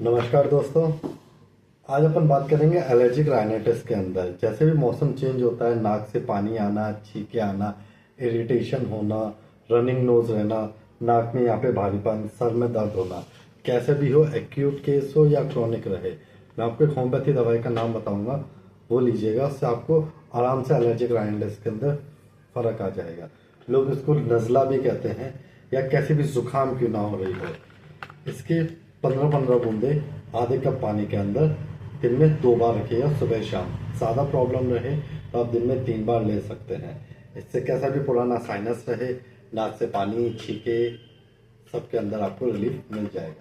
नमस्कार दोस्तों। आज अपन बात करेंगे एलर्जिक राइनाइटिस के अंदर। जैसे भी मौसम चेंज होता है, नाक से पानी आना, छींके आना, इरिटेशन होना, रनिंग नोज रहना, नाक में यहाँ पे भारीपन, सर में दर्द होना, कैसे भी हो, एक्यूट केस हो या क्रॉनिक रहे, मैं आपको एक होम्योपैथी दवाई का नाम बताऊंगा, वो लीजिएगा। उससे आपको आराम से एलर्जिक राइनाइटिस के अंदर फर्क आ जाएगा। लोग इसको नज़ला भी कहते हैं, या कैसी भी जुकाम क्यों ना हो रही हो। इसके 15-15 बूंदे आधे कप पानी के अंदर दिन में 2 बार रखिएगा, सुबह शाम। ज़्यादा प्रॉब्लम रहे तो आप दिन में 3 बार ले सकते हैं। इससे कैसा भी पुराना साइनस रहे, नाक से पानी, छींके, सबके अंदर आपको रिलीफ मिल जाएगा।